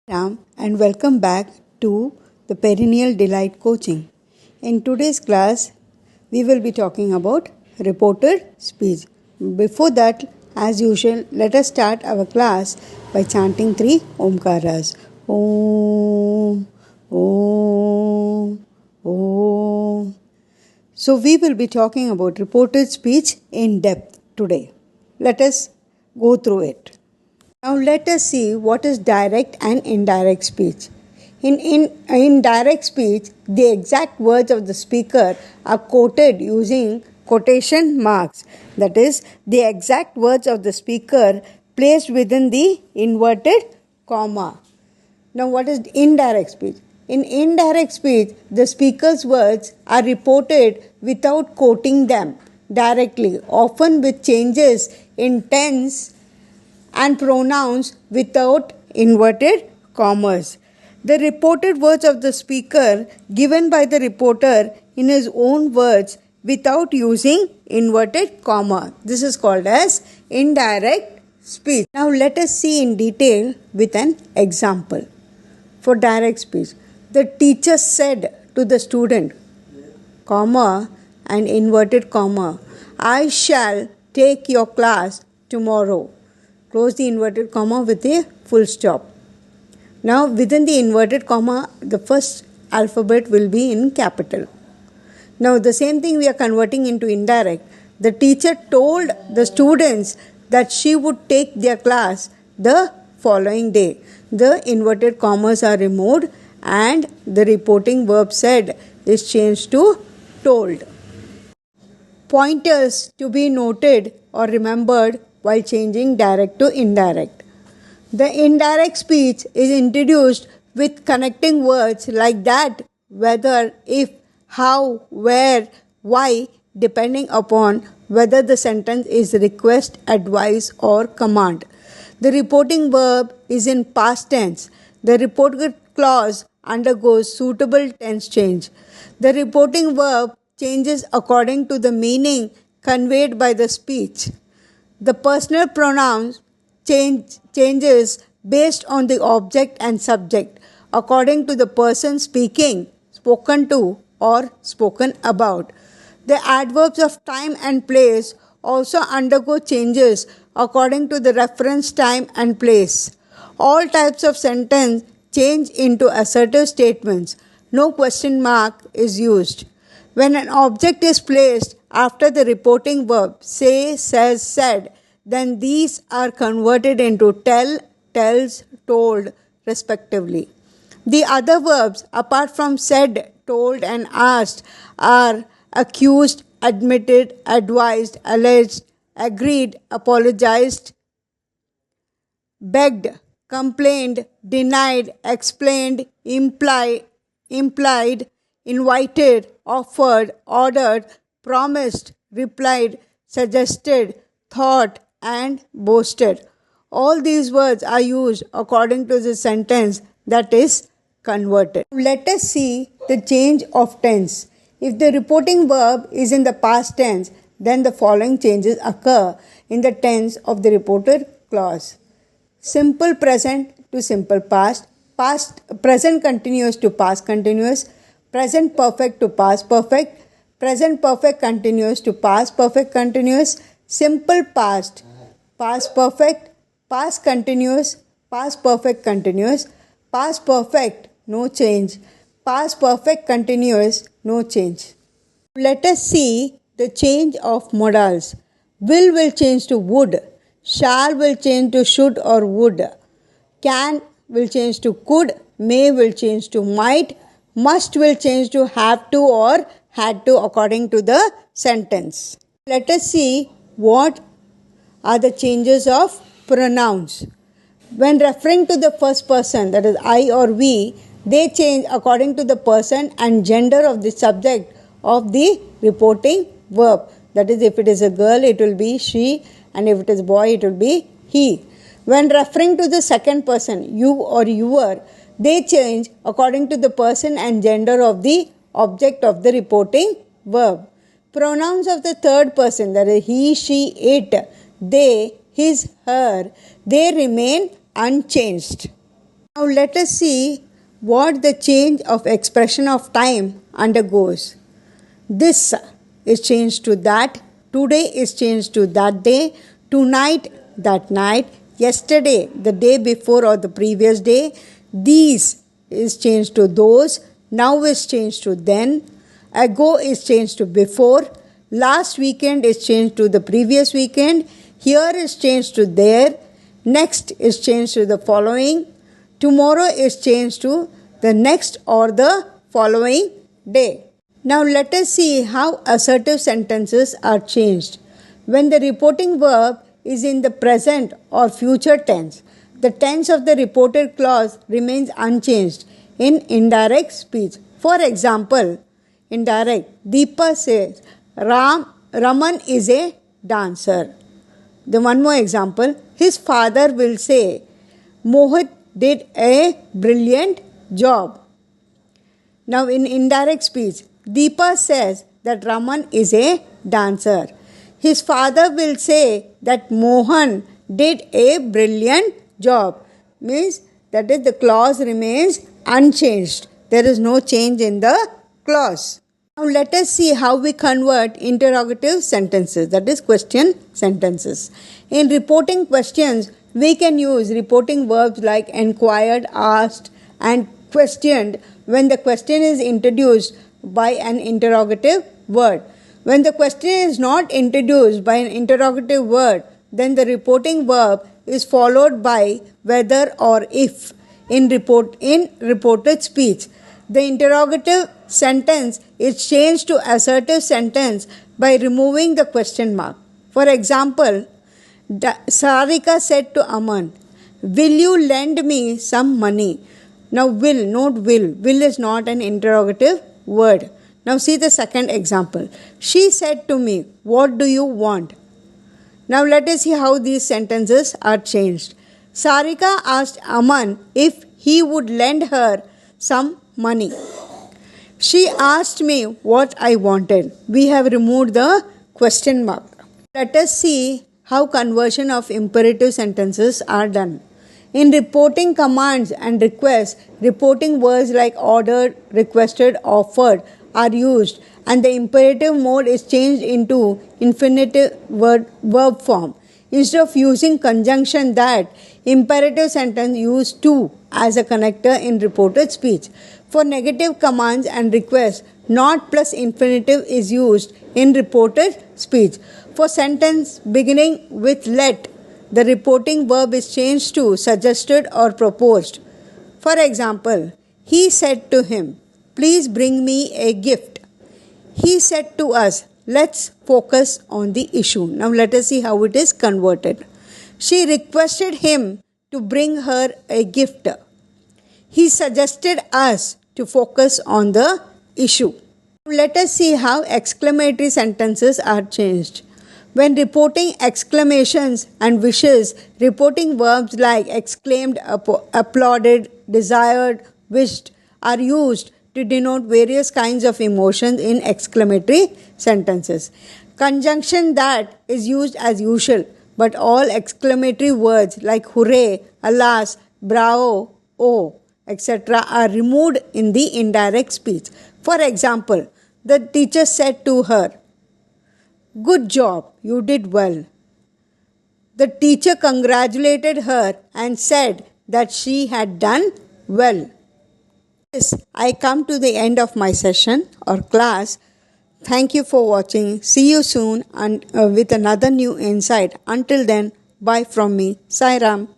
Ram and welcome back to the Perennial Delight Coaching. In today's class, we will be talking about reported speech. Before that, as usual, let us start our class by chanting three Omkaras. Om, Om, Om. So, we will be talking about reported speech in depth today. Let us go through it. Now let us see what is direct and indirect speech. In direct speech, the exact words of the speaker are quoted using quotation marks. That is, the exact words of the speaker placed within the inverted comma. Now what is indirect speech? In indirect speech, the speaker's words are reported without quoting them directly, often with changes in tense and pronouns without inverted commas. The reported words of the speaker given by the reporter in his own words without using inverted comma. This is called as indirect speech. Now let us see in detail with an example. For direct speech, the teacher said to the student, comma and inverted comma, I shall take your class tomorrow. Close the inverted comma with a full stop. Now within the inverted comma, the first alphabet will be in capital. Now the same thing we are converting into indirect. The teacher told the students that she would take their class the following day. The inverted commas are removed and the reporting verb said is changed to told. Pointers to be noted or remembered while changing direct to indirect. The indirect speech is introduced with connecting words like that, whether, if, how, where, why, depending upon whether the sentence is request, advice, or command. The reporting verb is in past tense. The reported clause undergoes suitable tense change. The reporting verb changes according to the meaning conveyed by the speech. The personal pronouns changes based on the object and subject according to the person speaking, spoken to, or spoken about. The adverbs of time and place also undergo changes according to the reference time and place. All types of sentence change into assertive statements. No question mark is used. When an object is placed after the reporting verb, say, says, said, then these are converted into tell, tells, told, respectively. The other verbs, apart from said, told, and asked, are accused, admitted, advised, alleged, agreed, apologized, begged, complained, denied, explained, implied, invited, offered, ordered, promised, replied, suggested, thought, and boasted. All these words are used according to the sentence that is converted. Let us see the change of tense. If the reporting verb is in the past tense, then the following changes occur in the tense of the reported clause. Simple present to simple past, present continuous to past continuous, present perfect to past perfect, present perfect continuous to past perfect continuous, simple past, past perfect, past continuous, past perfect continuous, past perfect, no change, past perfect continuous, no change. Let us see the change of modals. Will change to would, shall will change to should or would, can will change to could, may will change to might, must will change to have to or had to according to the sentence. Let us see what are the changes of pronouns. When referring to the first person, that is I or we, they change according to the person and gender of the subject of the reporting verb. That is, if it is a girl, it will be she, and if it is a boy, it will be he. When referring to the second person, you or your, they change according to the person and gender of the object of the reporting verb. Pronouns of the third person, that is he, she, it, they, his, her, they remain unchanged. Now let us see what the change of expression of time undergoes. This is changed to that, today is changed to that day, tonight that night, yesterday the day before or the previous day, these is changed to those, now is changed to then, ago is changed to before, last weekend is changed to the previous weekend, here is changed to there, next is changed to the following, tomorrow is changed to the next or the following day. Now let us see how assertive sentences are changed. When the reporting verb is in the present or future tense, the tense of the reported clause remains unchanged in indirect speech. For example, indirect, Deepa says, Raman is a dancer. The one more example, his father will say, Mohit did a brilliant job. Now in indirect speech, Deepa says that Raman is a dancer. His father will say that Mohan did a brilliant job. Means that is the clause remains unchanged. There is no change in the clause. Now let us see how we convert interrogative sentences, that is question sentences. In reporting questions, we can use reporting verbs like inquired, asked and questioned when the question is introduced by an interrogative word. When the question is not introduced by an interrogative word, then the reporting verb is followed by whether or if in reported speech. The interrogative sentence is changed to assertive sentence by removing the question mark. For example, Sarika said to Aman, will you lend me some money? Now will, not will. Will is not an interrogative word. Now see the second example. She said to me, what do you want? Now let us see how these sentences are changed. Sarika asked Aman if he would lend her some money. She asked me what I wanted. We have removed the question mark. Let us see how conversion of imperative sentences are done. In reporting commands and requests, reporting words like ordered, requested, offered are used and the imperative mode is changed into infinitive verb form. Instead of using conjunction that, imperative sentence use to as a connector in reported speech. For negative commands and requests, not plus infinitive is used in reported speech. For sentence beginning with let, the reporting verb is changed to suggested or proposed. For example, he said to him, please bring me a gift. He said to us, let's focus on the issue. Now let us see how it is converted. She requested him to bring her a gift. He suggested us to focus on the issue. Let us see how exclamatory sentences are changed. When reporting exclamations and wishes, reporting verbs like exclaimed, applauded, desired, wished are used to denote various kinds of emotions in exclamatory sentences. Conjunction that is used as usual, but all exclamatory words like hooray, alas, bravo, oh, etc. are removed in the indirect speech. For example, the teacher said to her, good job, you did well. The teacher congratulated her and said that she had done well. Yes, I come to the end of my session or class. Thank you for watching. See you soon and with another new insight. Until then, bye from me, Sai Ram.